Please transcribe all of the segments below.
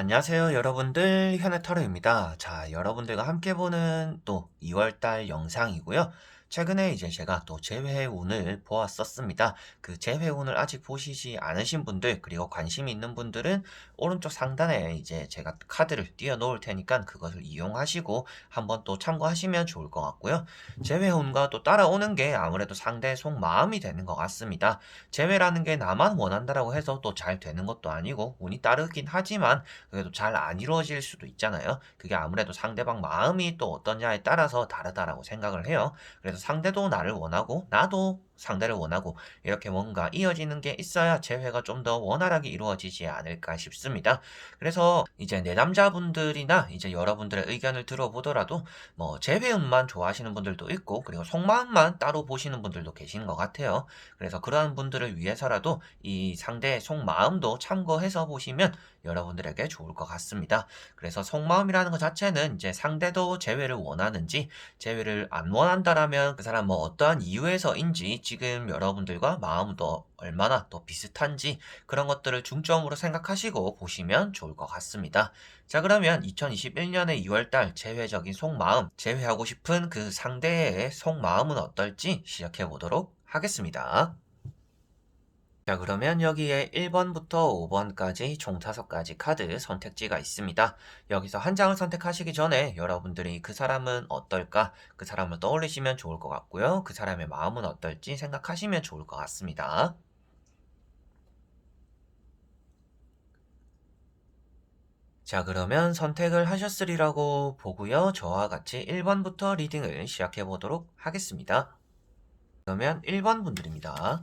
안녕하세요, 여러분들. 현해타로입니다. 자, 여러분들과 함께 보는 또 2월달 영상이고요. 최근에 이제 제가 또 재회운을 보았었습니다. 그 재회운을 아직 보시지 않으신 분들, 그리고 관심 있는 분들은 오른쪽 상단에 이제 제가 카드를 띄워 놓을 테니까 그것을 이용하시고 한번 또 참고하시면 좋을 것 같고요. 재회운과 또 따라오는 게 아무래도 상대의 속마음이 되는 것 같습니다. 재회라는 게 나만 원한다라고 해서 또 잘 되는 것도 아니고 운이 따르긴 하지만 그래도 잘 안 이루어질 수도 있잖아요. 그게 아무래도 상대방 마음이 또 어떠냐에 따라서 다르다라고 생각을 해요. 그래서 상대도 나를 원하고 나도 상대를 원하고 이렇게 뭔가 이어지는 게 있어야 재회가 좀 더 원활하게 이루어지지 않을까 싶습니다. 그래서 이제 내남자분들이나 이제 여러분들의 의견을 들어보더라도 뭐 재회운만 좋아하시는 분들도 있고 그리고 속마음만 따로 보시는 분들도 계시는 것 같아요. 그래서 그러한 분들을 위해서라도 이 상대의 속마음도 참고해서 보시면 여러분들에게 좋을 것 같습니다. 그래서 속마음이라는 것 자체는 이제 상대도 재회를 원하는지 재회를 안 원한다라면 그 사람 뭐 어떠한 이유에서인지 지금 여러분들과 마음도 얼마나 또 비슷한지 그런 것들을 중점으로 생각하시고 보시면 좋을 것 같습니다. 자, 그러면 2021년의 2월달 재회적인 속마음, 재회하고 싶은 그 상대의 속마음은 어떨지 시작해 보도록 하겠습니다. 자, 그러면 여기에 1번부터 5번까지 총 5가지 카드 선택지가 있습니다. 여기서 한 장을 선택하시기 전에 여러분들이 그 사람은 어떨까? 그 사람을 떠올리시면 좋을 것 같고요. 그 사람의 마음은 어떨지 생각하시면 좋을 것 같습니다. 자, 그러면 선택을 하셨으리라고 보고요. 저와 같이 1번부터 리딩을 시작해 보도록 하겠습니다. 그러면 1번 분들입니다.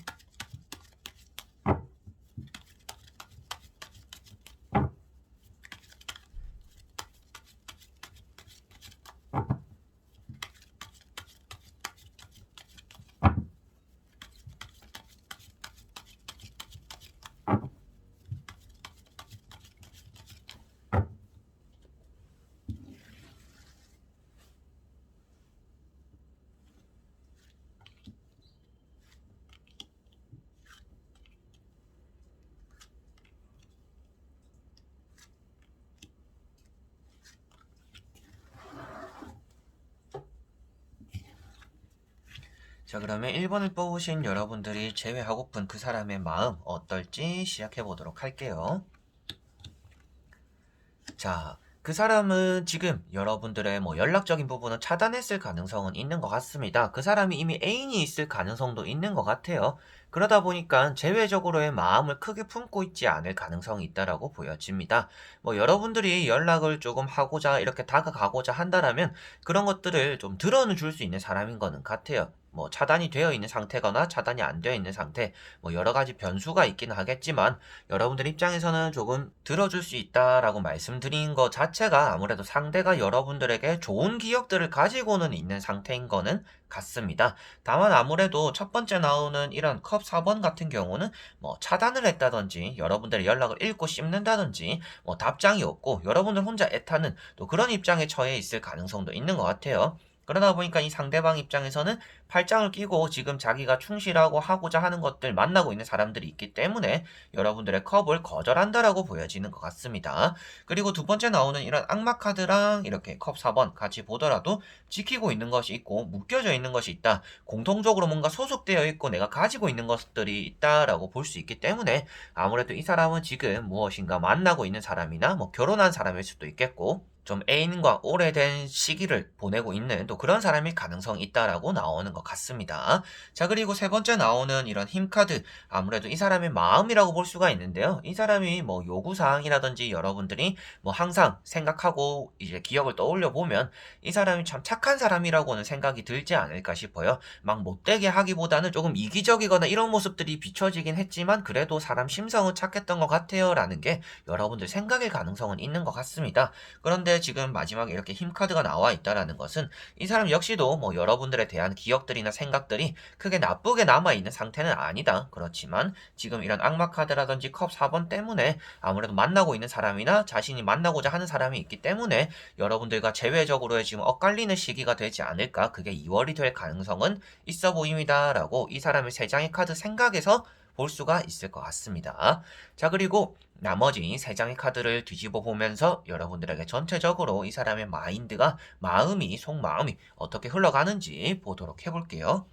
자, 그러면 1번을 뽑으신 여러분들이 제외하고픈 그 사람의 마음 어떨지 시작해 보도록 할게요. 자, 그 사람은 지금 여러분들의 뭐 연락적인 부분은 차단했을 가능성은 있는 것 같습니다. 그 사람이 이미 애인이 있을 가능성도 있는 것 같아요. 그러다 보니까 제외적으로의 마음을 크게 품고 있지 않을 가능성이 있다라고 보여집니다. 뭐 여러분들이 연락을 조금 하고자 이렇게 다가가고자 한다라면 그런 것들을 좀 들어는 줄 수 있는 사람인 거는 같아요. 뭐 차단이 되어 있는 상태거나 차단이 안 되어 있는 상태, 뭐 여러 가지 변수가 있기는 하겠지만 여러분들 입장에서는 조금 들어줄 수 있다라고 말씀드린 것 자체가 아무래도 상대가 여러분들에게 좋은 기억들을 가지고는 있는 상태인 거는 같습니다. 다만 아무래도 첫 번째 나오는 이런 컵 4번 같은 경우는 뭐 차단을 했다든지 여러분들의 연락을 읽고 씹는다든지 뭐 답장이 없고 여러분들 혼자 애타는 또 그런 입장에 처해 있을 가능성도 있는 것 같아요. 그러다 보니까 이 상대방 입장에서는 팔짱을 끼고 지금 자기가 충실하고 하고자 하는 것들 만나고 있는 사람들이 있기 때문에 여러분들의 컵을 거절한다라고 보여지는 것 같습니다. 그리고 두 번째 나오는 이런 악마 카드랑 이렇게 컵 4번 같이 보더라도 지키고 있는 것이 있고 묶여져 있는 것이 있다. 공통적으로 뭔가 소속되어 있고 내가 가지고 있는 것들이 있다라고 볼 수 있기 때문에 아무래도 이 사람은 지금 무엇인가 만나고 있는 사람이나 뭐 결혼한 사람일 수도 있겠고 좀 애인과 오래된 시기를 보내고 있는 또 그런 사람일 가능성이 있다라고 나오는 것 같습니다. 자, 그리고 세 번째 나오는 이런 힘카드, 아무래도 이 사람의 마음이라고 볼 수가 있는데요. 이 사람이 뭐 요구사항이라든지 여러분들이 뭐 항상 생각하고 이제 기억을 떠올려 보면 이 사람이 참 착한 사람이라고는 생각이 들지 않을까 싶어요. 막 못되게 하기보다는 조금 이기적이거나 이런 모습들이 비춰지긴 했지만 그래도 사람 심성은 착했던 것 같아요 라는 게 여러분들 생각일 가능성은 있는 것 같습니다. 그런데 지금 마지막에 이렇게 힘카드가 나와 있다라는 것은 이 사람 역시도 뭐 여러분들에 대한 기억들이나 생각들이 크게 나쁘게 남아있는 상태는 아니다. 그렇지만 지금 이런 악마 카드라든지 컵 4번 때문에 아무래도 만나고 있는 사람이나 자신이 만나고자 하는 사람이 있기 때문에 여러분들과 제외적으로의 지금 엇갈리는 시기가 되지 않을까. 그게 2월이 될 가능성은 있어 보입니다. 라고 이 사람의 3장의 카드 생각에서 볼 수가 있을 것 같습니다. 자, 그리고 나머지 3장의 카드를 뒤집어 보면서 여러분들에게 전체적으로 이 사람의 마인드가, 마음이, 속마음이 어떻게 흘러가는지 보도록 해볼게요.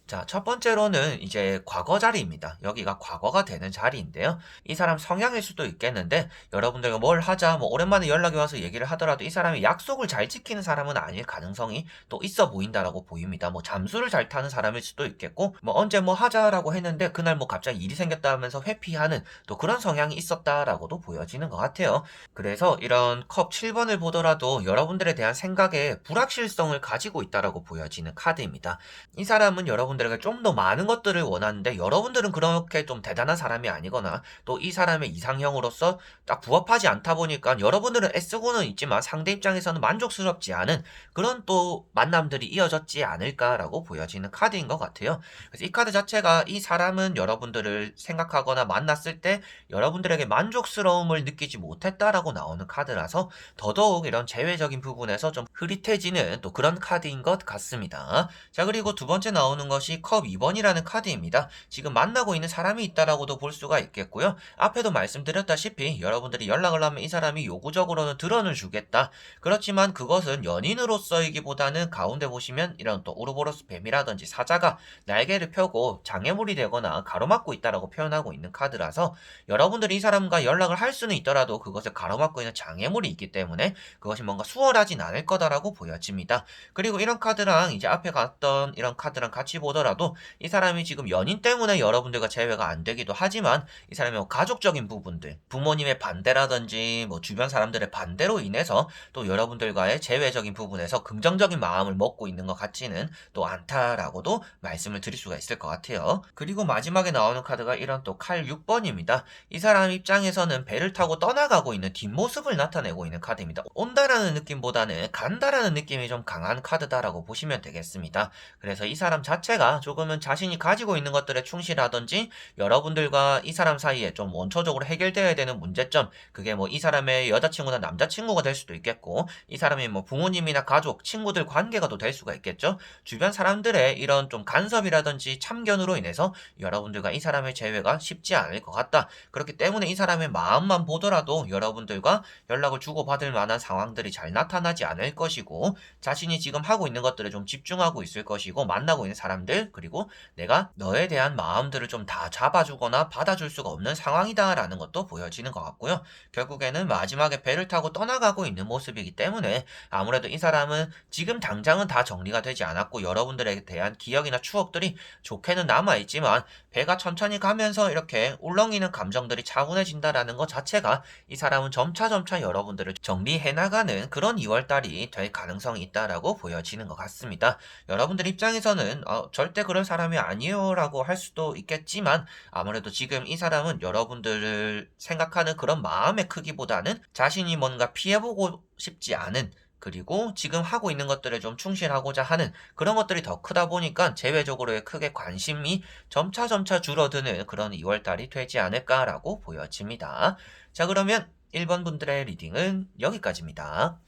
자, 첫 번째로는 이제 과거 자리입니다. 여기가 과거가 되는 자리인데요. 이 사람 성향일 수도 있겠는데, 여러분들과 뭘 하자, 뭐 오랜만에 연락이 와서 얘기를 하더라도 이 사람이 약속을 잘 지키는 사람은 아닐 가능성이 또 있어 보인다라고 보입니다. 뭐 잠수를 잘 타는 사람일 수도 있겠고, 뭐 언제 뭐 하자라고 했는데 그날 뭐 갑자기 일이 생겼다 하면서 회피하는 또 그런 성향이 있었다라고도 보여지는 것 같아요. 그래서 이런 컵 7번을 보더라도 여러분들에 대한 생각에 불확실성을 가지고 있다라고 보여지는 카드입니다. 이 사람은 여러분들에게 좀 더 많은 것들을 원하는데, 여러분들은 그렇게 좀 대단한 사람이 아니거나 또 이 사람의 이상형으로서 딱 부합하지 않다 보니까 여러분들은 애쓰고는 있지만 상대 입장에서는 만족스럽지 않은 그런 또 만남들이 이어졌지 않을까라고 보여지는 카드인 것 같아요. 그래서 이 카드 자체가 이 사람은 여러분들을 생각하거나 만났을 때 여러분들에게 만족스러움을 느끼지 못했다라고 나오는 카드라서 더더욱 이런 재회적인 부분에서 좀 흐릿해지는 또 그런 카드인 것 같습니다. 자, 그리고 두 번째 나오는 것이 컵 2번이라는 카드입니다. 지금 만나고 있는 사람이 있다라고도 볼 수가 있겠고요. 앞에도 말씀드렸다시피 여러분들이 연락을 하면 이 사람이 요구적으로는 드론을 주겠다. 그렇지만 그것은 연인으로서이기보다는 가운데 보시면 이런 또 우르보로스 뱀이라든지 사자가 날개를 펴고 장애물이 되거나 가로막고 있다라고 표현하고 있는 카드라서, 여러분들이 이 사람과 연락을 할 수는 있더라도 그것을 가로막고 있는 장애물이 있기 때문에 그것이 뭔가 수월하진 않을 거다라고 보여집니다. 그리고 이런 카드랑 이제 앞에 갔던 이런 카드랑 같이 보더라도 이 사람이 지금 연인 때문에 여러분들과 재회가 안 되기도 하지만, 이 사람의 뭐 가족적인 부분들, 부모님의 반대라든지 뭐 주변 사람들의 반대로 인해서 또 여러분들과의 재회적인 부분에서 긍정적인 마음을 먹고 있는 것 같지는 또 않다라고도 말씀을 드릴 수가 있을 것 같아요. 그리고 마지막에 나오는 카드가 이런 또 칼 6번입니다. 이 사람 입장에서는 배를 타고 떠나가고 있는 뒷모습을 나타내고 있는 카드입니다. 온다라는 느낌보다는 간다라는 느낌이 좀 강한 카드다라고 보시면 되겠습니다. 그래서 이 사람 자체가 조금은 자신이 가지고 있는 것들에 충실하든지, 여러분들과 이 사람 사이에 좀 원초적으로 해결되어야 되는 문제점, 그게 뭐 이 사람의 여자친구나 남자친구가 될 수도 있겠고, 이 사람이 뭐 부모님이나 가족, 친구들 관계가 또 될 수가 있겠죠. 주변 사람들의 이런 좀 간섭이라든지 참견으로 인해서 여러분들과 이 사람의 재회가 쉽지 않을 것 같다. 그렇기 때문에 이 사람의 마음만 보더라도 여러분들과 연락을 주고받을 만한 상황들이 잘 나타나지 않을 것이고, 자신이 지금 하고 있는 것들에 좀 집중하고 있을 것이고, 만나고 있는 사람들, 그리고 내가 너에 대한 마음들을 좀 다 잡아주거나 받아줄 수가 없는 상황이다라는 것도 보여지는 것 같고요. 결국에는 마지막에 배를 타고 떠나가고 있는 모습이기 때문에 아무래도 이 사람은 지금 당장은 다 정리가 되지 않았고, 여러분들에 대한 기억이나 추억들이 좋게는 남아있지만, 배가 천천히 가면서 이렇게 울렁이는 감정들이 차분해진다라는 것 자체가 이 사람은 점차 여러분들을 정리해 나가는 그런 2월달이 될 가능성이 있다라고 보여지는 것 같습니다. 여러분들 입장에서는 절대 그런 사람이 아니에요 라고 할 수도 있겠지만, 아무래도 지금 이 사람은 여러분들을 생각하는 그런 마음의 크기보다는 자신이 뭔가 피해보고 싶지 않은, 그리고 지금 하고 있는 것들에 좀 충실하고자 하는 그런 것들이 더 크다 보니까 재외적으로의 크게 관심이 점차 줄어드는 그런 2월달이 되지 않을까라고 보여집니다. 자, 그러면 1번 분들의 리딩은 여기까지입니다.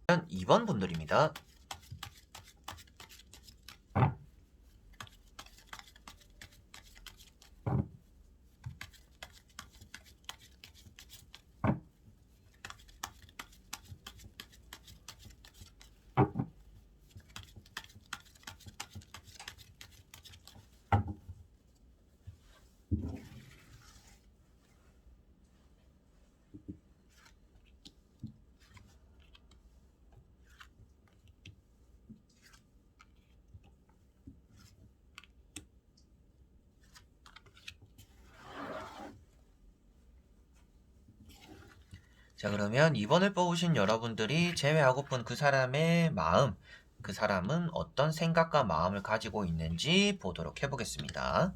2번 분들입니다. 자, 그러면 2번을 뽑으신 여러분들이 제외하고픈 그 사람의 마음, 그 사람은 어떤 생각과 마음을 가지고 있는지 보도록 해보겠습니다.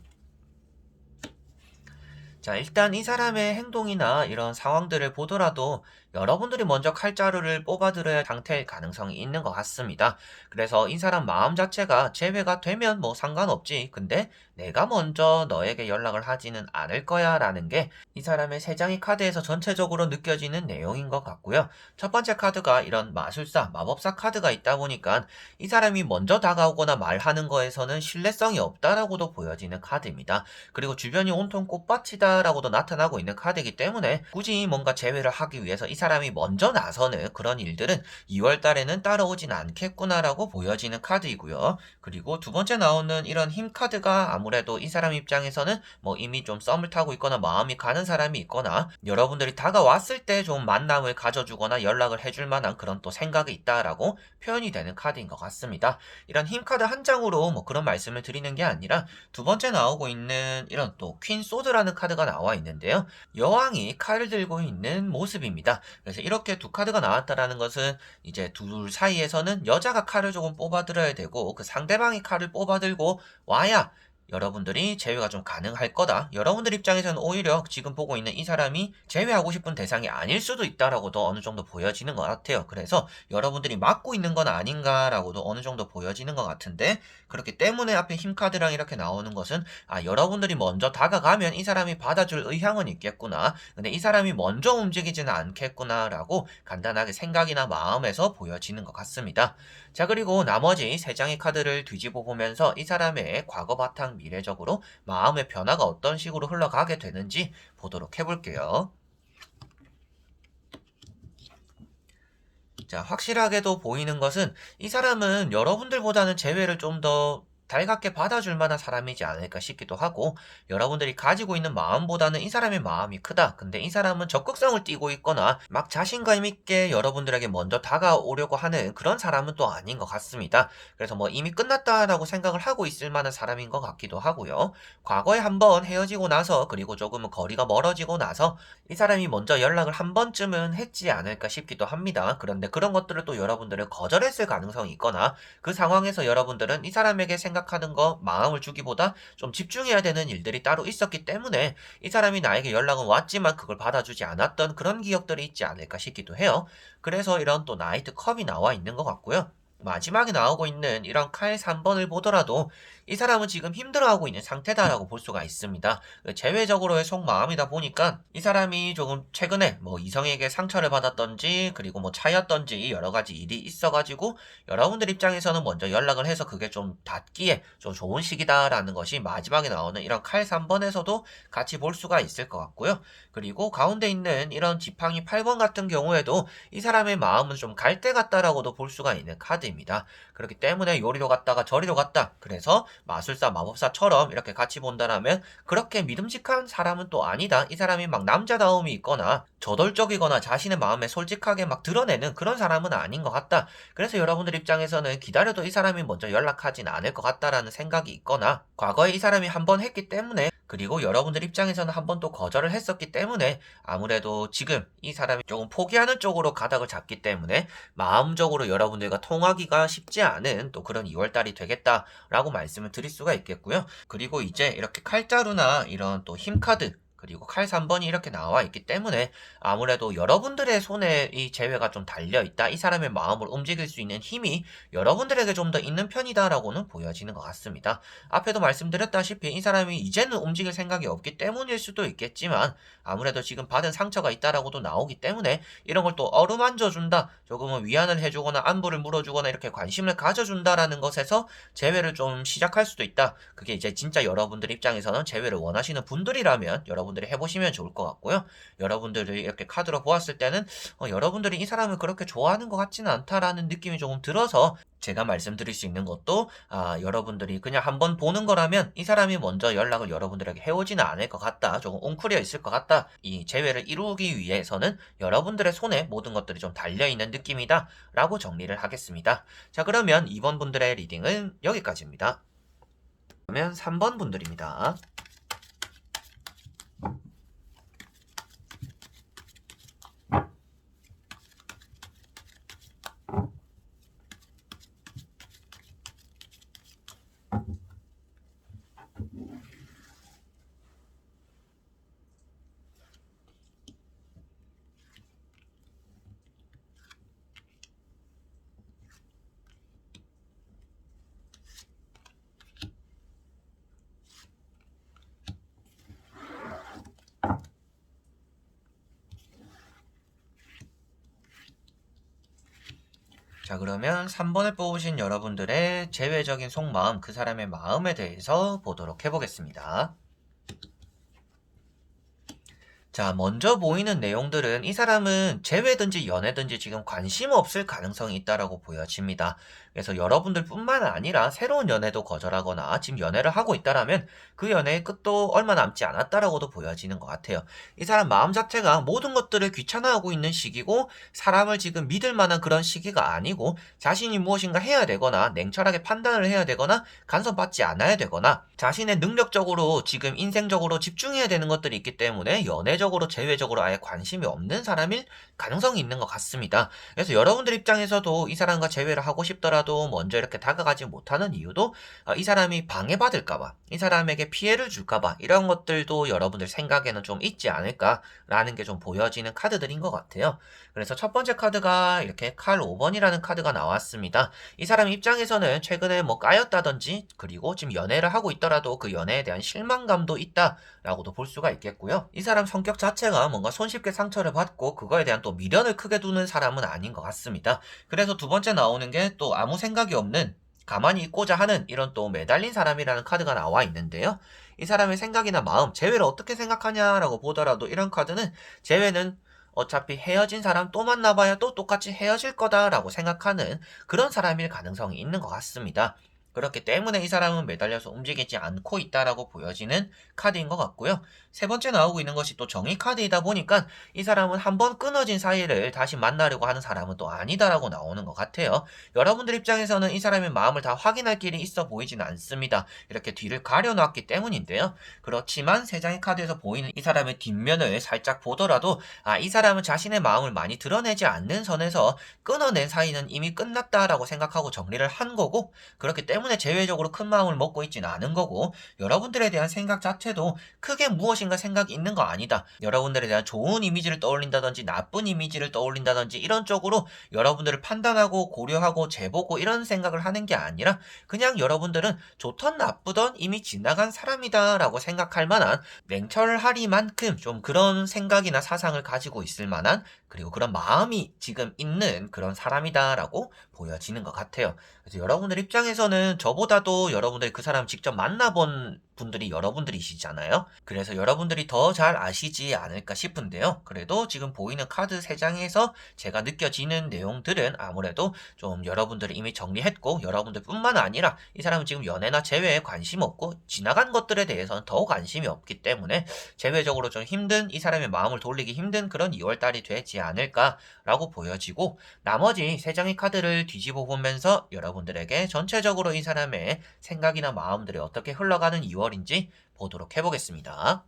자, 일단 이 사람의 행동이나 이런 상황들을 보더라도 여러분들이 먼저 칼자루를 뽑아들어야 상태일 가능성이 있는 것 같습니다. 그래서 이 사람 마음 자체가 재회가 되면 뭐 상관없지. 근데 내가 먼저 너에게 연락을 하지는 않을 거야 라는 게 이 사람의 세 장의 카드에서 전체적으로 느껴지는 내용인 것 같고요. 첫 번째 카드가 이런 마술사, 마법사 카드가 있다 보니까 이 사람이 먼저 다가오거나 말하는 거에서는 신뢰성이 없다라고도 보여지는 카드입니다. 그리고 주변이 온통 꽃밭이다라고도 나타나고 있는 카드이기 때문에 굳이 뭔가 재회를 하기 위해서 이 사람이 먼저 나서는 그런 일들은 2월 달에는 따라오진 않겠구나라고 보여지는 카드이고요. 그리고 두 번째 나오는 이런 힘 카드가 아무래도 이 사람 입장에서는 뭐 이미 좀 썸을 타고 있거나 마음이 가는 사람이 있거나 여러분들이 다가왔을 때 좀 만남을 가져주거나 연락을 해줄 만한 그런 또 생각이 있다라고 표현이 되는 카드인 것 같습니다. 이런 힘 카드 한 장으로 뭐 그런 말씀을 드리는 게 아니라 두 번째 나오고 있는 이런 또 퀸 소드라는 카드가 나와 있는데요. 여왕이 칼을 들고 있는 모습입니다. 그래서 이렇게 두 카드가 나왔다라는 것은 이제 둘 사이에서는 여자가 칼을 조금 뽑아들어야 되고 그 상대방이 칼을 뽑아들고 와야 여러분들이 제외가 좀 가능할 거다. 여러분들 입장에서는 오히려 지금 보고 있는 이 사람이 제외하고 싶은 대상이 아닐 수도 있다라고도 어느 정도 보여지는 것 같아요. 그래서 여러분들이 막고 있는 건 아닌가라고도 어느 정도 보여지는 것 같은데 그렇기 때문에 앞에 힘카드랑 이렇게 나오는 것은 여러분들이 먼저 다가가면 이 사람이 받아줄 의향은 있겠구나. 근데 이 사람이 먼저 움직이지는 않겠구나라고 간단하게 생각이나 마음에서 보여지는 것 같습니다. 자, 그리고 나머지 세 장의 카드를 뒤집어 보면서 이 사람의 과거 바탕 미래적으로 마음의 변화가 어떤 식으로 흘러가게 되는지 보도록 해볼게요. 자, 확실하게도 보이는 것은 이 사람은 여러분들보다는 재회를 좀 더 달갑게 받아줄 만한 사람이지 않을까 싶기도 하고 여러분들이 가지고 있는 마음보다는 이 사람의 마음이 크다. 근데 이 사람은 적극성을 띠고 있거나 막 자신감 있게 여러분들에게 먼저 다가오려고 하는 그런 사람은 또 아닌 것 같습니다. 그래서 뭐 이미 끝났다라고 생각을 하고 있을 만한 사람인 것 같기도 하고요. 과거에 한번 헤어지고 나서 그리고 조금은 거리가 멀어지고 나서 이 사람이 먼저 연락을 한 번쯤은 했지 않을까 싶기도 합니다. 그런데 그런 것들을 또 여러분들은 거절했을 가능성이 있거나 그 상황에서 여러분들은 이 사람에게 생각하는 거 마음을 주기보다 좀 집중해야 되는 일들이 따로 있었기 때문에 이 사람이 나에게 연락은 왔지만 그걸 받아주지 않았던 그런 기억들이 있지 않을까 싶기도 해요. 그래서 이런 또 나이트 컵이 나와 있는 것 같고요. 마지막에 나오고 있는 이런 칼 3번을 보더라도 이 사람은 지금 힘들어하고 있는 상태다라고 볼 수가 있습니다. 재회적으로의 속마음이다 보니까 이 사람이 조금 최근에 뭐 이성에게 상처를 받았던지 그리고 뭐 차였던지 여러 가지 일이 있어가지고 여러분들 입장에서는 먼저 연락을 해서 그게 좀 닿기에 좀 좋은 시기다라는 것이 마지막에 나오는 이런 칼 3번에서도 같이 볼 수가 있을 것 같고요. 그리고 가운데 있는 이런 지팡이 8번 같은 경우에도 이 사람의 마음은 좀 갈대 같다라고도 볼 수가 있는 카드입니다. 그렇기 때문에 요리로 갔다가 저리로 갔다. 그래서 마술사, 마법사처럼 이렇게 같이 본다라면 그렇게 믿음직한 사람은 또 아니다. 이 사람이 막 남자다움이 있거나 저돌적이거나 자신의 마음에 솔직하게 막 드러내는 그런 사람은 아닌 것 같다. 그래서 여러분들 입장에서는 기다려도 이 사람이 먼저 연락하진 않을 것 같다라는 생각이 있거나 과거에 이 사람이 한 번 했기 때문에 그리고 여러분들 입장에서는 한 번 또 거절을 했었기 때문에 아무래도 지금 이 사람이 조금 포기하는 쪽으로 가닥을 잡기 때문에 마음적으로 여러분들과 통하기가 쉽지 않은 또 그런 2월달이 되겠다라고 말씀을 드릴 수가 있겠고요. 그리고 이제 이렇게 칼자루나 이런 또 힘카드 그리고 칼 3번이 이렇게 나와 있기 때문에 아무래도 여러분들의 손에 이 재회가 좀 달려 있다. 이 사람의 마음을 움직일 수 있는 힘이 여러분들에게 좀 더 있는 편이다라고는 보여지는 것 같습니다. 앞에도 말씀드렸다시피 이 사람이 이제는 움직일 생각이 없기 때문일 수도 있겠지만 아무래도 지금 받은 상처가 있다라고도 나오기 때문에 이런 걸 또 어루만져 준다. 조금은 위안을 해주거나 안부를 물어주거나 이렇게 관심을 가져준다라는 것에서 재회를 좀 시작할 수도 있다. 그게 이제 진짜 여러분들 입장에서는 재회를 원하시는 분들이라면 여러분들이 해보시면 좋을 것 같고요. 여러분들이 이렇게 카드로 보았을 때는 여러분들이 이 사람을 그렇게 좋아하는 것 같지는 않다라는 느낌이 조금 들어서 제가 말씀드릴 수 있는 것도 여러분들이 그냥 한번 보는 거라면 이 사람이 먼저 연락을 여러분들에게 해오지는 않을 것 같다. 조금 웅크려 있을 것 같다. 이 재회를 이루기 위해서는 여러분들의 손에 모든 것들이 좀 달려있는 느낌이다. 라고 정리를 하겠습니다. 자, 그러면 2번 분들의 리딩은 여기까지입니다. 그러면 3번 분들입니다. 자, 그러면 3번을 뽑으신 여러분들의 제외적인 속마음, 그 사람의 마음에 대해서 보도록 해보겠습니다. 자, 먼저 보이는 내용들은 이 사람은 재회든지 연애든지 지금 관심 없을 가능성이 있다라고 보여집니다. 그래서 여러분들 뿐만 아니라 새로운 연애도 거절하거나 지금 연애를 하고 있다라면 그 연애의 끝도 얼마 남지 않았다라고도 보여지는 것 같아요. 이 사람 마음 자체가 모든 것들을 귀찮아하고 있는 시기고 사람을 지금 믿을 만한 그런 시기가 아니고 자신이 무엇인가 해야 되거나 냉철하게 판단을 해야 되거나 간섭받지 않아야 되거나 자신의 능력적으로 지금 인생적으로 집중해야 되는 것들이 있기 때문에 연애적으로 제외적으로 아예 관심이 없는 사람일 가능성이 있는 것 같습니다. 그래서 여러분들 입장에서도 이 사람과 재회를 하고 싶더라도 먼저 이렇게 다가가지 못하는 이유도 이 사람이 방해받을까봐, 이 사람에게 피해를 줄까봐 이런 것들도 여러분들 생각에는 좀 있지 않을까라는 게 좀 보여지는 카드들인 것 같아요. 그래서 첫 번째 카드가 이렇게 칼 5번이라는 카드가 나왔습니다. 이 사람 입장에서는 최근에 뭐 까였다든지 그리고 지금 연애를 하고 있더라도 그 연애에 대한 실망감도 있다라고도 볼 수가 있겠고요. 이 사람 성격 자체가 뭔가 손쉽게 상처를 받고 그거에 대한 또 미련을 크게 두는 사람은 아닌 것 같습니다. 그래서 두 번째 나오는 게 또 아무 생각이 없는 가만히 있고자 하는 이런 또 매달린 사람이라는 카드가 나와 있는데요. 이 사람의 생각이나 마음, 재회를 어떻게 생각하냐라고 보더라도 이런 카드는 재회는 어차피 헤어진 사람 또 만나봐야 또 똑같이 헤어질 거다라고 생각하는 그런 사람일 가능성이 있는 것 같습니다. 그렇기 때문에 이 사람은 매달려서 움직이지 않고 있다라고 보여지는 카드인 것 같고요. 세 번째 나오고 있는 것이 또 정의 카드이다 보니까 이 사람은 한번 끊어진 사이를 다시 만나려고 하는 사람은 또 아니다라고 나오는 것 같아요. 여러분들 입장에서는 이 사람의 마음을 다 확인할 길이 있어 보이지는 않습니다. 이렇게 뒤를 가려놨기 때문인데요. 그렇지만 세 장의 카드에서 보이는 이 사람의 뒷면을 살짝 보더라도 이 사람은 자신의 마음을 많이 드러내지 않는 선에서 끊어낸 사이는 이미 끝났다라고 생각하고 정리를 한 거고 그렇기 때문에 제외적으로 큰 마음을 먹고 있지는 않은 거고 여러분들에 대한 생각 자체도 크게 무엇인가 생각이 있는 거 아니다. 여러분들에 대한 좋은 이미지를 떠올린다든지 나쁜 이미지를 떠올린다든지 이런 쪽으로 여러분들을 판단하고 고려하고 재보고 이런 생각을 하는 게 아니라 그냥 여러분들은 좋던 나쁘던 이미 지나간 사람이다라고 생각할 만한 냉철하리만큼 좀 그런 생각이나 사상을 가지고 있을 만한 그리고 그런 마음이 지금 있는 그런 사람이다라고 보여지는 것 같아요. 그래서 여러분들 입장에서는 저보다도 여러분들이 그 사람 직접 만나본 분들이 여러분들이시잖아요. 그래서 여러분들이 더 잘 아시지 않을까 싶은데요. 그래도 지금 보이는 카드 3장에서 제가 느껴지는 내용들은 아무래도 좀 여러분들이 이미 정리했고 여러분들 뿐만 아니라 이 사람은 지금 연애나 재회에 관심 없고 지나간 것들에 대해서는 더 관심이 없기 때문에 재회적으로 좀 힘든 이 사람의 마음을 돌리기 힘든 그런 2월달이 되지 않을까라고 보여지고 나머지 3장의 카드를 뒤집어 보면서 여러분들에게 전체적으로 이 사람의 생각이나 마음들이 어떻게 흘러가는 2월인지 보도록 해보겠습니다.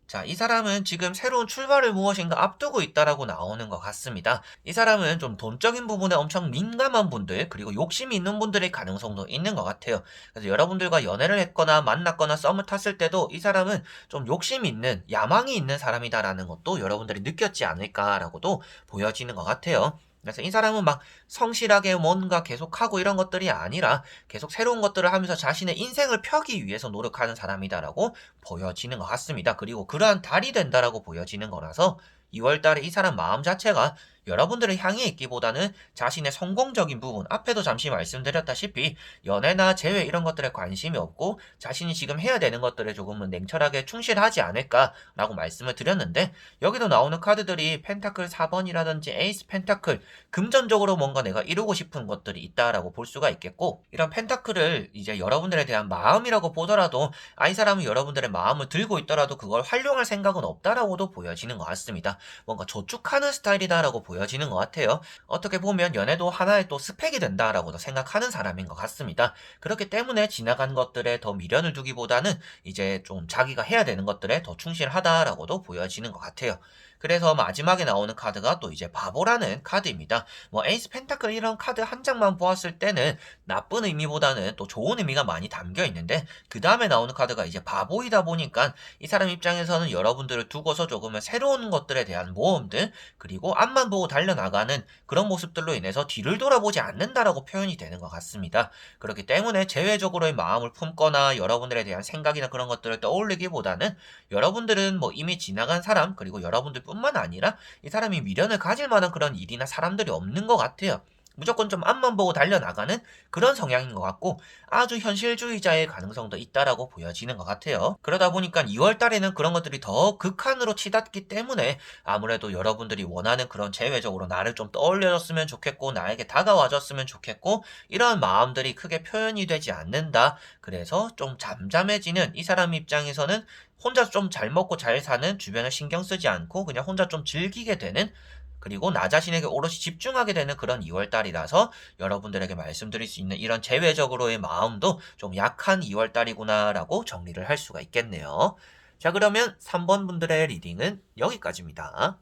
자, 이 사람은 지금 새로운 출발을 무엇인가 앞두고 있다라고 나오는 것 같습니다. 이 사람은 좀 돈적인 부분에 엄청 민감한 분들, 그리고 욕심이 있는 분들의 가능성도 있는 것 같아요. 그래서 여러분들과 연애를 했거나 만났거나 썸을 탔을 때도 이 사람은 좀 욕심이 있는, 야망이 있는 사람이다라는 것도 여러분들이 느꼈지 않을까라고도 보여지는 것 같아요. 그래서 이 사람은 막 성실하게 뭔가 계속하고 이런 것들이 아니라 계속 새로운 것들을 하면서 자신의 인생을 펴기 위해서 노력하는 사람이다라고 보여지는 것 같습니다. 그리고 그러한 달이 된다라고 보여지는 거라서 2월 달에 이 사람 마음 자체가 여러분들을 향해 있기보다는 자신의 성공적인 부분, 앞에도 잠시 말씀드렸다시피 연애나 재회 이런 것들에 관심이 없고 자신이 지금 해야 되는 것들에 조금은 냉철하게 충실하지 않을까라고 말씀을 드렸는데 여기도 나오는 카드들이 펜타클 4번이라든지 에이스 펜타클, 금전적으로 뭔가 내가 이루고 싶은 것들이 있다라고 볼 수가 있겠고 이런 펜타클을 이제 여러분들에 대한 마음이라고 보더라도 이 사람은 여러분들의 마음을 들고 있더라도 그걸 활용할 생각은 없다라고도 보여지는 것 같습니다. 뭔가 저축하는 스타일이다라고 보여지는 것 같아요. 어떻게 보면 연애도 하나의 또 스펙이 된다라고도 생각하는 사람인 것 같습니다. 그렇기 때문에 지나간 것들에 더 미련을 두기보다는 이제 좀 자기가 해야 되는 것들에 더 충실하다라고도 보여지는 것 같아요. 그래서 마지막에 나오는 카드가 또 이제 바보라는 카드입니다. 뭐 에이스 펜타클 이런 카드 한 장만 보았을 때는 나쁜 의미보다는 또 좋은 의미가 많이 담겨 있는데 그 다음에 나오는 카드가 이제 바보이다 보니까 이 사람 입장에서는 여러분들을 두고서 조금은 새로운 것들에 대한 모험들 그리고 앞만 보고 달려나가는 그런 모습들로 인해서 뒤를 돌아보지 않는다라고 표현이 되는 것 같습니다. 그렇기 때문에 제외적으로의 마음을 품거나 여러분들에 대한 생각이나 그런 것들을 떠올리기보다는 여러분들은 뭐 이미 지나간 사람 그리고 여러분들 뿐 뿐만 아니라 이 사람이 미련을 가질 만한 그런 일이나 사람들이 없는 것 같아요. 무조건 좀 앞만 보고 달려나가는 그런 성향인 것 같고 아주 현실주의자의 가능성도 있다라고 보여지는 것 같아요. 그러다 보니까 2월 달에는 그런 것들이 더 극한으로 치닫기 때문에 아무래도 여러분들이 원하는 그런 재회적으로 나를 좀 떠올려줬으면 좋겠고 나에게 다가와줬으면 좋겠고 이런 마음들이 크게 표현이 되지 않는다. 그래서 좀 잠잠해지는 이 사람 입장에서는 혼자 좀 잘 먹고 잘 사는 주변을 신경 쓰지 않고 그냥 혼자 좀 즐기게 되는 그리고 나 자신에게 오롯이 집중하게 되는 그런 2월 달이라서 여러분들에게 말씀드릴 수 있는 이런 제외적으로의 마음도 좀 약한 2월 달이구나라고 정리를 할 수가 있겠네요. 자, 그러면 3번 분들의 리딩은 여기까지입니다.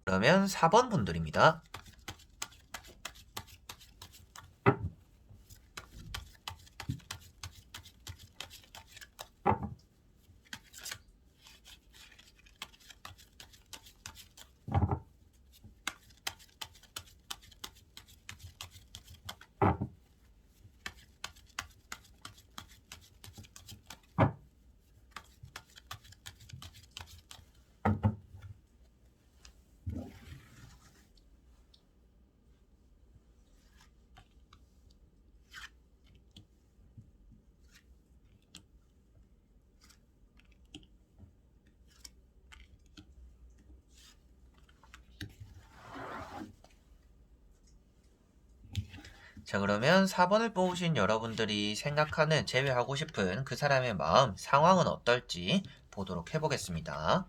그러면 4번 분들입니다. 자, 그러면 4번을 뽑으신 여러분들이 생각하는 제외하고 싶은 그 사람의 마음, 상황은 어떨지 보도록 해보겠습니다.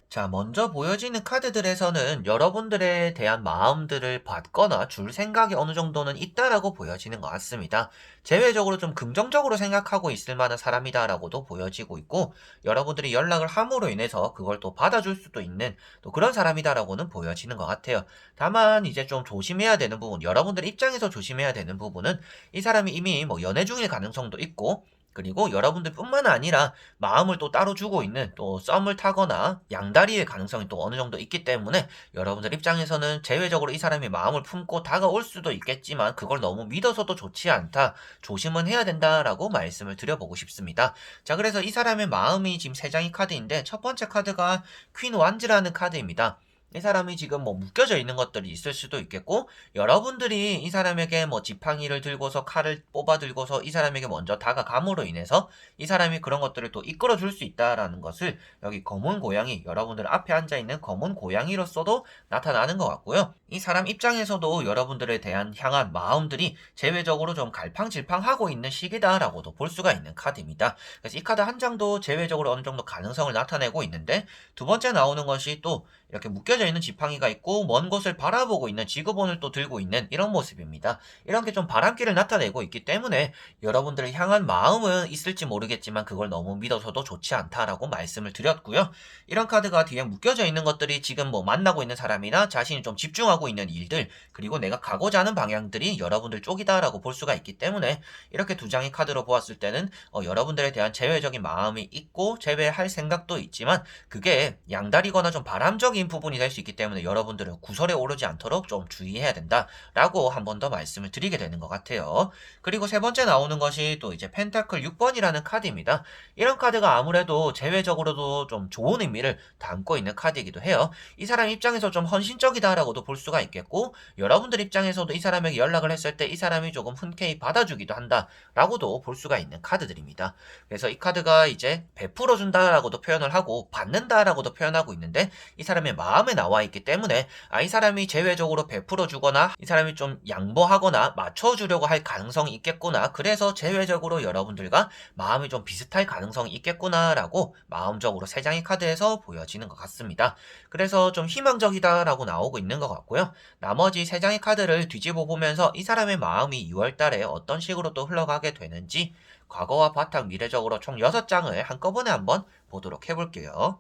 자, 먼저 보여지는 카드들에서는 여러분들에 대한 마음들을 받거나 줄 생각이 어느 정도는 있다라고 보여지는 것 같습니다. 제외적으로 좀 긍정적으로 생각하고 있을 만한 사람이다라고도 보여지고 있고, 여러분들이 연락을 함으로 인해서 그걸 또 받아줄 수도 있는 또 그런 사람이다라고는 보여지는 것 같아요. 다만 이제 좀 조심해야 되는 부분, 여러분들 입장에서 조심해야 되는 부분은 이 사람이 이미 뭐 연애 중일 가능성도 있고, 그리고 여러분들 뿐만 아니라 마음을 또 따로 주고 있는 또 썸을 타거나 양다리의 가능성이 또 어느 정도 있기 때문에 여러분들 입장에서는 제외적으로 이 사람이 마음을 품고 다가올 수도 있겠지만 그걸 너무 믿어서도 좋지 않다. 조심은 해야 된다라고 말씀을 드려보고 싶습니다. 자, 그래서 이 사람의 마음이 지금 3장의 카드인데 첫 번째 카드가 퀸 완즈라는 카드입니다. 이 사람이 지금 뭐 묶여져 있는 것들이 있을 수도 있겠고 여러분들이 이 사람에게 뭐 지팡이를 들고서 칼을 뽑아 들고서 이 사람에게 먼저 다가감으로 인해서 이 사람이 그런 것들을 또 이끌어 줄 수 있다라는 것을 여기 검은 고양이 여러분들 앞에 앉아 있는 검은 고양이로서도 나타나는 것 같고요. 이 사람 입장에서도 여러분들에 대한 향한 마음들이 제외적으로 좀 갈팡질팡하고 있는 시기다라고도 볼 수가 있는 카드입니다. 그래서 이 카드 한 장도 제외적으로 어느 정도 가능성을 나타내고 있는데 두 번째 나오는 것이 또 이렇게 묶여져 있는 지팡이가 있고 먼 곳을 바라보고 있는 지구본을 또 들고 있는 이런 모습입니다. 이런 게 좀 바람길을 나타내고 있기 때문에 여러분들을 향한 마음은 있을지 모르겠지만 그걸 너무 믿어서도 좋지 않다라고 말씀을 드렸고요. 이런 카드가 뒤에 묶여져 있는 것들이 지금 뭐 만나고 있는 사람이나 자신이 좀 집중하고 있는 일들 그리고 내가 가고자 하는 방향들이 여러분들 쪽이다라고 볼 수가 있기 때문에 이렇게 두 장의 카드로 보았을 때는 여러분들에 대한 제외적인 마음이 있고 제외할 생각도 있지만 그게 양다리거나 좀 바람적인 부분이 될 수 있기 때문에 여러분들은 구설에 오르지 않도록 좀 주의해야 된다라고 한 번 더 말씀을 드리게 되는 것 같아요. 그리고 세 번째 나오는 것이 또 이제 펜타클 6번이라는 카드입니다. 이런 카드가 아무래도 제외적으로도 좀 좋은 의미를 담고 있는 카드이기도 해요. 이 사람 입장에서 좀 헌신적이다라고도 볼 수가 있겠고 여러분들 입장에서도 이 사람에게 연락을 했을 때 이 사람이 조금 흔쾌히 받아주기도 한다라고도 볼 수가 있는 카드들입니다. 그래서 이 카드가 이제 베풀어 준다라고도 표현을 하고 받는다라고도 표현하고 있는데 이 사람의 마음에 나와 있기 때문에 이 사람이 제외적으로 베풀어 주거나 이 사람이 좀 양보하거나 맞춰주려고 할 가능성이 있겠구나. 그래서 제외적으로 여러분들과 마음이 좀 비슷할 가능성이 있겠구나라고 마음적으로 세 장의 카드에서 보여지는 것 같습니다. 그래서 좀 희망적이다라고 나오고 있는 것 같고요. 나머지 세 장의 카드를 뒤집어 보면서 이 사람의 마음이 6월 달에 어떤 식으로 또 흘러가게 되는지 과거와 바탕 미래적으로 총 6장을 한꺼번에 한번 보도록 해볼게요.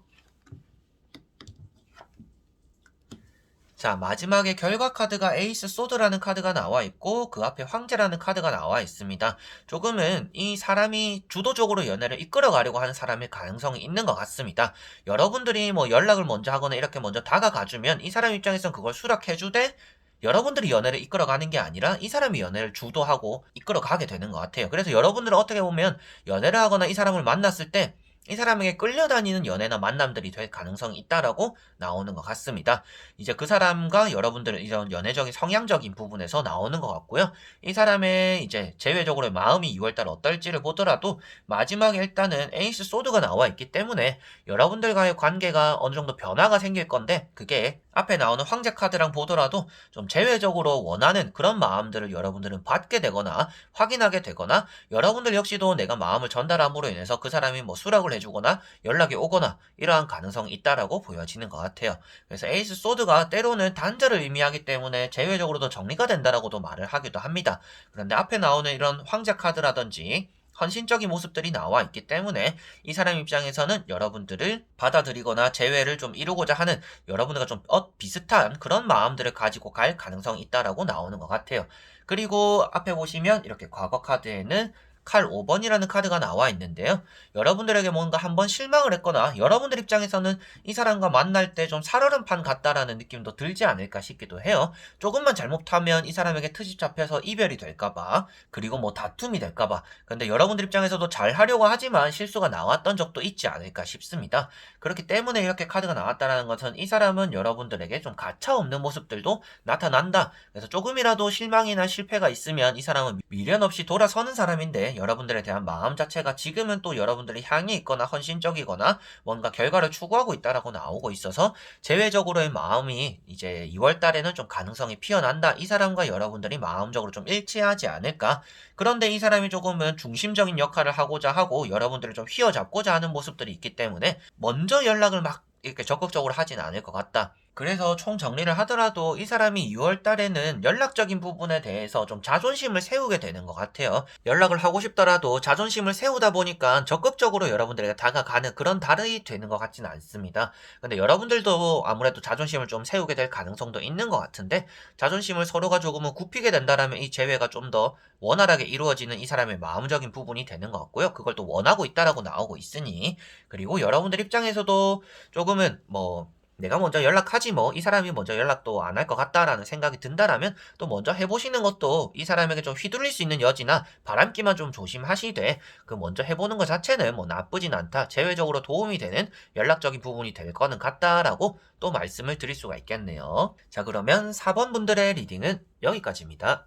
자, 마지막에 결과 카드가 에이스 소드라는 카드가 나와 있고 그 앞에 황제라는 카드가 나와 있습니다. 조금은 이 사람이 주도적으로 연애를 이끌어 가려고 하는 사람의 가능성이 있는 것 같습니다. 여러분들이 뭐 연락을 먼저 하거나 이렇게 먼저 다가가주면 이 사람 입장에선 그걸 수락해주되 여러분들이 연애를 이끌어가는 게 아니라 이 사람이 연애를 주도하고 이끌어가게 되는 것 같아요. 그래서 여러분들은 어떻게 보면 연애를 하거나 이 사람을 만났을 때 이 사람에게 끌려다니는 연애나 만남들이 될 가능성이 있다라고 나오는 것 같습니다. 이제 그 사람과 여러분들은 이런 연애적인 성향적인 부분에서 나오는 것 같고요. 이 사람의 이제 제외적으로 마음이 2월달 어떨지를 보더라도 마지막에 일단은 에이스 소드가 나와 있기 때문에 여러분들과의 관계가 어느 정도 변화가 생길 건데 그게 앞에 나오는 황제 카드랑 보더라도 좀 제외적으로 원하는 그런 마음들을 여러분들은 받게 되거나 확인하게 되거나 여러분들 역시도 내가 마음을 전달함으로 인해서 그 사람이 뭐 수락을 해주거나 연락이 오거나 이러한 가능성이 있다라고 보여지는 것 같아요. 그래서 에이스 소드가 때로는 단절을 의미하기 때문에 제외적으로도 정리가 된다라고도 말을 하기도 합니다. 그런데 앞에 나오는 이런 황제 카드라든지 헌신적인 모습들이 나와 있기 때문에 이 사람 입장에서는 여러분들을 받아들이거나 재회를 좀 이루고자 하는 여러분들과 좀 비슷한 그런 마음들을 가지고 갈 가능성이 있다라고 나오는 것 같아요. 그리고 앞에 보시면 이렇게 과거 카드에는 칼 5번이라는 카드가 나와 있는데요. 여러분들에게 뭔가 한번 실망을 했거나 여러분들 입장에서는 이 사람과 만날 때 좀 살얼음판 같다라는 느낌도 들지 않을까 싶기도 해요. 조금만 잘못하면 이 사람에게 트집 잡혀서 이별이 될까봐 그리고 뭐 다툼이 될까봐 근데 여러분들 입장에서도 잘 하려고 하지만 실수가 나왔던 적도 있지 않을까 싶습니다. 그렇기 때문에 이렇게 카드가 나왔다는 것은 이 사람은 여러분들에게 좀 가차없는 모습들도 나타난다. 그래서 조금이라도 실망이나 실패가 있으면 이 사람은 미련 없이 돌아서는 사람인데 여러분들에 대한 마음 자체가 지금은 또 여러분들이 향해 있거나 헌신적이거나 뭔가 결과를 추구하고 있다라고 나오고 있어서 제외적으로의 마음이 이제 2월 달에는 좀 가능성이 피어난다. 이 사람과 여러분들이 마음적으로 좀 일치하지 않을까. 그런데 이 사람이 조금은 중심적인 역할을 하고자 하고 여러분들을 좀 휘어잡고자 하는 모습들이 있기 때문에 먼저 연락을 막 이렇게 적극적으로 하진 않을 것 같다. 그래서 총 정리를 하더라도 이 사람이 6월 달에는 연락적인 부분에 대해서 좀 자존심을 세우게 되는 것 같아요. 연락을 하고 싶더라도 자존심을 세우다 보니까 적극적으로 여러분들에게 다가가는 그런 달이 되는 것 같지는 않습니다. 근데 여러분들도 아무래도 자존심을 좀 세우게 될 가능성도 있는 것 같은데 자존심을 서로가 조금은 굽히게 된다라면 이 재회가 좀 더 원활하게 이루어지는 이 사람의 마음적인 부분이 되는 것 같고요. 그걸 또 원하고 있다라고 나오고 있으니 그리고 여러분들 입장에서도 조금은 뭐 내가 먼저 연락하지 뭐 이 사람이 먼저 연락도 안 할 것 같다라는 생각이 든다라면 또 먼저 해보시는 것도 이 사람에게 좀 휘둘릴 수 있는 여지나 바람기만 좀 조심하시되 그 먼저 해보는 것 자체는 뭐 나쁘진 않다. 제외적으로 도움이 되는 연락적인 부분이 될 거는 같다라고 또 말씀을 드릴 수가 있겠네요. 자 그러면 4번 분들의 리딩은 여기까지입니다.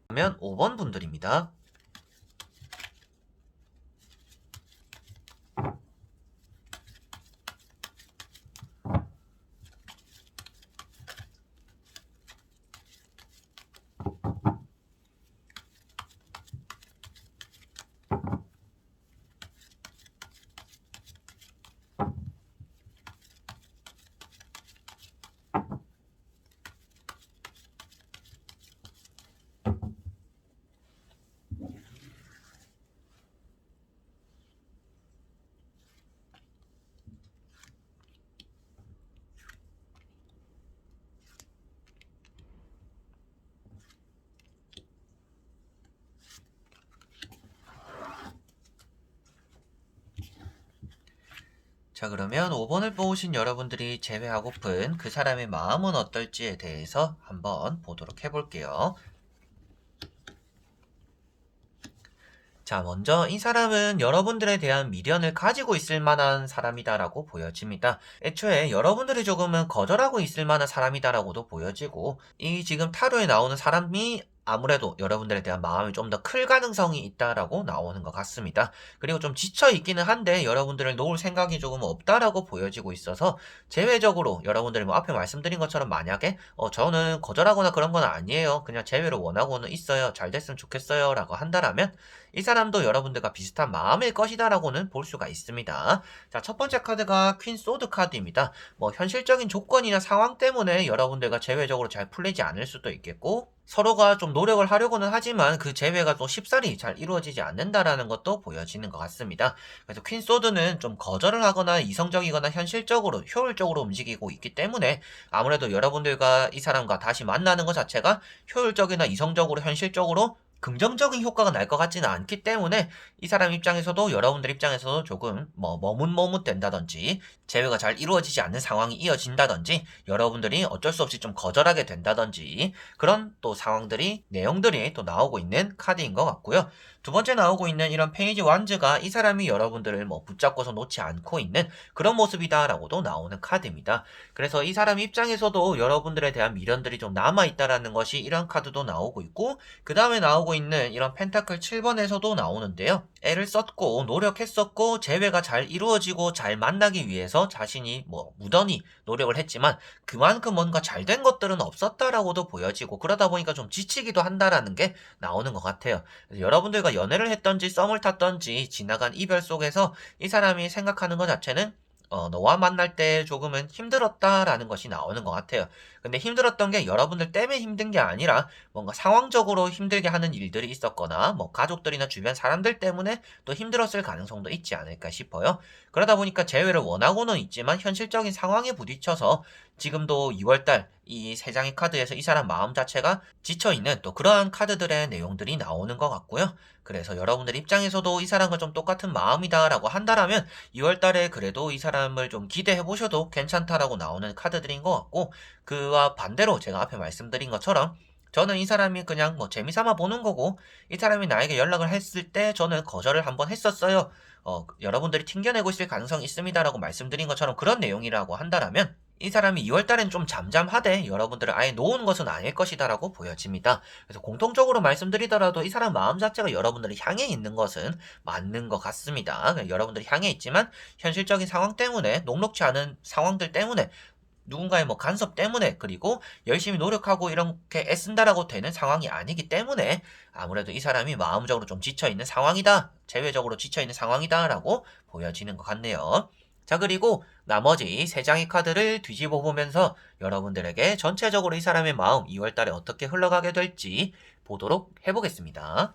그러면 5번 분들입니다. 자 그러면 5번을 뽑으신 여러분들이 제외하고픈 그 사람의 마음은 어떨지에 대해서 한번 보도록 해볼게요. 자 먼저 이 사람은 여러분들에 대한 미련을 가지고 있을 만한 사람이다라고 보여집니다. 애초에 여러분들이 조금은 거절하고 있을 만한 사람이다라고도 보여지고 이 지금 타로에 나오는 사람이 아무래도 여러분들에 대한 마음이 좀 더 클 가능성이 있다라고 나오는 것 같습니다. 그리고 좀 지쳐 있기는 한데 여러분들을 놓을 생각이 조금 없다라고 보여지고 있어서 제외적으로 여러분들이 뭐 앞에 말씀드린 것처럼 만약에 저는 거절하거나 그런 건 아니에요. 그냥 제외를 원하고는 있어요. 잘 됐으면 좋겠어요. 라고 한다라면 이 사람도 여러분들과 비슷한 마음일 것이다라고는 볼 수가 있습니다. 자, 첫 번째 카드가 퀸 소드 카드입니다. 뭐 현실적인 조건이나 상황 때문에 여러분들과 제외적으로 잘 풀리지 않을 수도 있겠고 서로가 좀 노력을 하려고는 하지만 그 재회가 또 쉽사리 잘 이루어지지 않는다라는 것도 보여지는 것 같습니다. 그래서 퀸 소드는 좀 거절을 하거나 이성적이거나 현실적으로 효율적으로 움직이고 있기 때문에 아무래도 여러분들과 이 사람과 다시 만나는 것 자체가 효율적이나 이성적으로 현실적으로 긍정적인 효과가 날 것 같지는 않기 때문에 이 사람 입장에서도 여러분들 입장에서도 조금 뭐 머뭇머뭇된다든지 재회가 잘 이루어지지 않는 상황이 이어진다든지 여러분들이 어쩔 수 없이 좀 거절하게 된다든지 그런 또 상황들이 내용들이 또 나오고 있는 카드인 것 같고요. 두 번째 나오고 있는 이런 페이지 완즈가 이 사람이 여러분들을 뭐 붙잡고서 놓지 않고 있는 그런 모습이다라고도 나오는 카드입니다. 그래서 이 사람 입장에서도 여러분들에 대한 미련들이 좀 남아있다라는 것이 이런 카드도 나오고 있고, 그 다음에 나오고 있는 이런 펜타클 7번에서도 나오는데요. 애를 썼고 노력했었고 재회가 잘 이루어지고 잘 만나기 위해서 자신이 뭐 무던히 노력을 했지만 그만큼 뭔가 잘 된 것들은 없었다라고도 보여지고, 그러다 보니까 좀 지치기도 한다라는 게 나오는 것 같아요. 그래서 여러분들과 연애를 했던지 썸을 탔던지 지나간 이별 속에서 이 사람이 생각하는 것 자체는 너와 만날 때 조금은 힘들었다라는 것이 나오는 것 같아요. 근데 힘들었던 게 여러분들 때문에 힘든 게 아니라 뭔가 상황적으로 힘들게 하는 일들이 있었거나 뭐 가족들이나 주변 사람들 때문에 또 힘들었을 가능성도 있지 않을까 싶어요. 그러다 보니까 재회를 원하고는 있지만 현실적인 상황에 부딪혀서 지금도 2월달 이 세 장의 카드에서 이 사람 마음 자체가 지쳐있는 또 그러한 카드들의 내용들이 나오는 것 같고요. 그래서 여러분들 입장에서도 이 사람과 좀 똑같은 마음이다라고 한다라면 2월 달에 그래도 이 사람을 좀 기대해 보셔도 괜찮다라고 나오는 카드들인 것 같고, 그와 반대로 제가 앞에 말씀드린 것처럼 저는 이 사람이 그냥 뭐 재미삼아 보는 거고, 이 사람이 나에게 연락을 했을 때 저는 거절을 한번 했었어요. 여러분들이 튕겨내고 있을 가능성이 있습니다라고 말씀드린 것처럼 그런 내용이라고 한다라면 이 사람이 2월 달엔 좀 잠잠하되 여러분들을 아예 놓은 것은 아닐 것이다라고 보여집니다. 그래서 공통적으로 말씀드리더라도 이 사람 마음 자체가 여러분들을 향해 있는 것은 맞는 것 같습니다. 여러분들이 향해 있지만 현실적인 상황 때문에, 녹록지 않은 상황들 때문에, 누군가의 뭐 간섭 때문에, 그리고 열심히 노력하고 이렇게 애쓴다라고 되는 상황이 아니기 때문에 아무래도 이 사람이 마음적으로 좀 지쳐있는 상황이다, 재회적으로 지쳐있는 상황이다라고 보여지는 것 같네요. 자, 그리고 나머지 세 장의 카드를 뒤집어 보면서 여러분들에게 전체적으로 이 사람의 마음 2월 달에 어떻게 흘러가게 될지 보도록 해보겠습니다.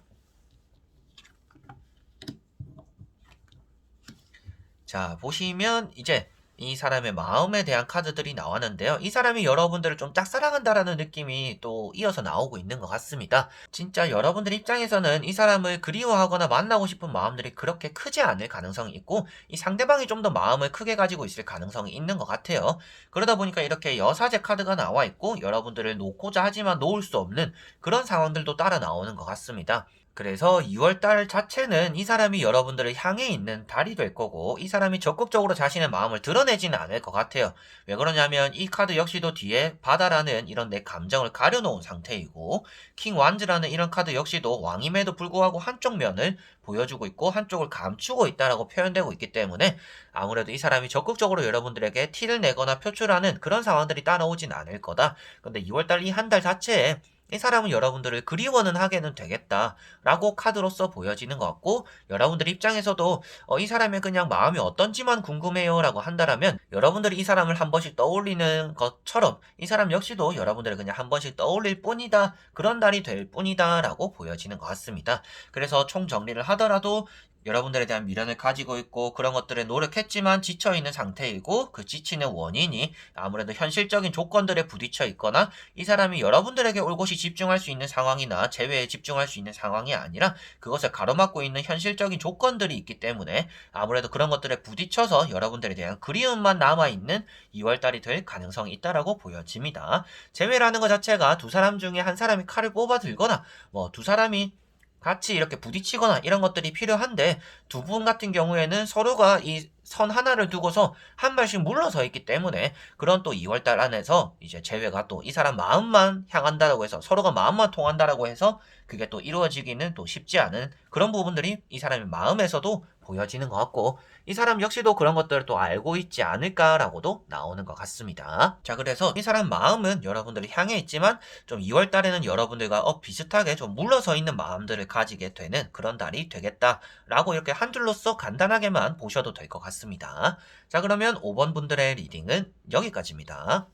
자, 보시면 이제 이 사람의 마음에 대한 카드들이 나왔는데요. 이 사람이 여러분들을 좀 짝사랑한다라는 느낌이 또 이어서 나오고 있는 것 같습니다. 진짜 여러분들 입장에서는 이 사람을 그리워하거나 만나고 싶은 마음들이 그렇게 크지 않을 가능성이 있고, 이 상대방이 좀 더 마음을 크게 가지고 있을 가능성이 있는 것 같아요. 그러다 보니까 이렇게 여사제 카드가 나와 있고 여러분들을 놓고자 하지만 놓을 수 없는 그런 상황들도 따라 나오는 것 같습니다. 그래서 2월 달 자체는 이 사람이 여러분들을 향해 있는 달이 될 거고, 이 사람이 적극적으로 자신의 마음을 드러내지는 않을 것 같아요. 왜 그러냐면 이 카드 역시도 뒤에 바다라는 이런 내 감정을 가려놓은 상태이고, 킹 완즈라는 이런 카드 역시도 왕임에도 불구하고 한쪽 면을 보여주고 있고 한쪽을 감추고 있다라고 표현되고 있기 때문에 아무래도 이 사람이 적극적으로 여러분들에게 티를 내거나 표출하는 그런 상황들이 따라오진 않을 거다. 근데 2월 달 이 한 달 자체에 이 사람은 여러분들을 그리워는 하게는 되겠다라고 카드로서 보여지는 것 같고, 여러분들 입장에서도 이 사람의 그냥 마음이 어떤지만 궁금해요라고 한다라면 여러분들이 이 사람을 한 번씩 떠올리는 것처럼 이 사람 역시도 여러분들을 그냥 한 번씩 떠올릴 뿐이다, 그런 날이 될 뿐이다라고 보여지는 것 같습니다. 그래서 총 정리를 하더라도 여러분들에 대한 미련을 가지고 있고 그런 것들에 노력했지만 지쳐있는 상태이고, 그 지치는 원인이 아무래도 현실적인 조건들에 부딪혀 있거나 이 사람이 여러분들에게 올곧이 집중할 수 있는 상황이나 재회에 집중할 수 있는 상황이 아니라 그것을 가로막고 있는 현실적인 조건들이 있기 때문에 아무래도 그런 것들에 부딪혀서 여러분들에 대한 그리움만 남아있는 2월달이 될 가능성이 있다라고 보여집니다. 재회라는 것 자체가 두 사람 중에 한 사람이 칼을 뽑아 들거나 뭐 두 사람이 같이 이렇게 부딪히거나 이런 것들이 필요한데, 두 분 같은 경우에는 서로가 이 선 하나를 두고서 한 발씩 물러서 있기 때문에 그런 또 2월달 안에서 이제 재회가 또 이 사람 마음만 향한다라고 해서, 서로가 마음만 통한다라고 해서 그게 또 이루어지기는 또 쉽지 않은 그런 부분들이 이 사람의 마음에서도 보여지는 것 같고, 이 사람 역시도 그런 것들을 또 알고 있지 않을까라고도 나오는 것 같습니다. 자, 그래서 이 사람 마음은 여러분들을 향해 있지만 좀 2월 달에는 여러분들과 비슷하게 좀 물러서 있는 마음들을 가지게 되는 그런 달이 되겠다라고 이렇게 한 줄로써 간단하게만 보셔도 될 것 같습니다. 자, 그러면 5번 분들의 리딩은 여기까지입니다.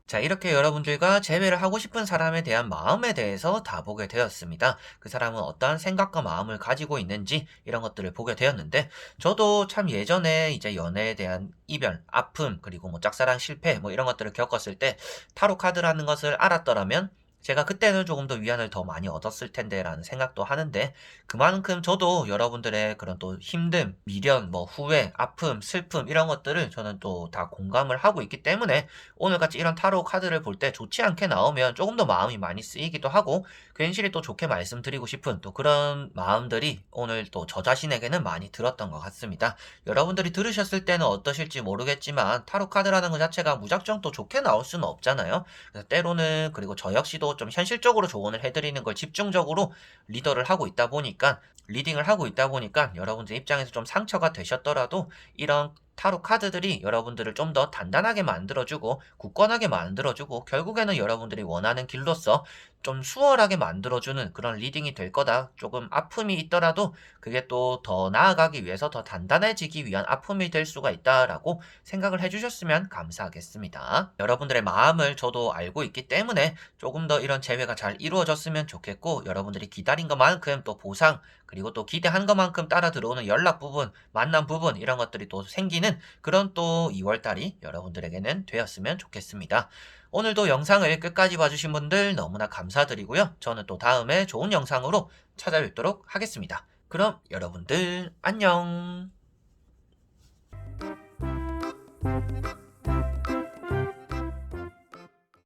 자, 이렇게 여러분들과 재회를 하고 싶은 사람에 대한 마음에 대해서 다 보게 되었습니다. 그 사람은 어떠한 생각과 마음을 가지고 있는지 이런 것들을 보게 되었는데, 저도 참 예전에 이제 연애에 대한 이별, 아픔, 그리고 뭐 짝사랑 실패 뭐 이런 것들을 겪었을 때 타로 카드라는 것을 알았더라면 제가 그때는 조금 더 위안을 더 많이 얻었을 텐데라는 생각도 하는데, 그만큼 저도 여러분들의 그런 또 힘듦, 미련, 뭐 후회, 아픔, 슬픔 이런 것들을 저는 또 다 공감을 하고 있기 때문에 오늘같이 이런 타로 카드를 볼 때 좋지 않게 나오면 조금 더 마음이 많이 쓰이기도 하고, 괜시리 또 좋게 말씀드리고 싶은 또 그런 마음들이 오늘 또 저 자신에게는 많이 들었던 것 같습니다. 여러분들이 들으셨을 때는 어떠실지 모르겠지만 타로 카드라는 것 자체가 무작정 또 좋게 나올 수는 없잖아요. 그래서 때로는, 그리고 저 역시도 좀 현실적으로 조언을 해드리는 걸 집중적으로 리더를 하고 있다 보니까, 리딩을 하고 있다 보니까 여러분들 입장에서 좀 상처가 되셨더라도 이런 타로 카드들이 여러분들을 좀 더 단단하게 만들어주고 굳건하게 만들어주고 결국에는 여러분들이 원하는 길로서 좀 수월하게 만들어주는 그런 리딩이 될 거다. 조금 아픔이 있더라도 그게 또 더 나아가기 위해서 더 단단해지기 위한 아픔이 될 수가 있다라고 생각을 해주셨으면 감사하겠습니다. 여러분들의 마음을 저도 알고 있기 때문에 조금 더 이런 재회가 잘 이루어졌으면 좋겠고, 여러분들이 기다린 것만큼 또 보상, 그리고 또 기대한 것만큼 따라 들어오는 연락 부분, 만남 부분 이런 것들이 또 생기는 그런 또 2월달이 여러분들에게는 되었으면 좋겠습니다. 오늘도 영상을 끝까지 봐주신 분들 너무나 감사드리고요. 저는 또 다음에 좋은 영상으로 찾아뵙도록 하겠습니다. 그럼 여러분들 안녕.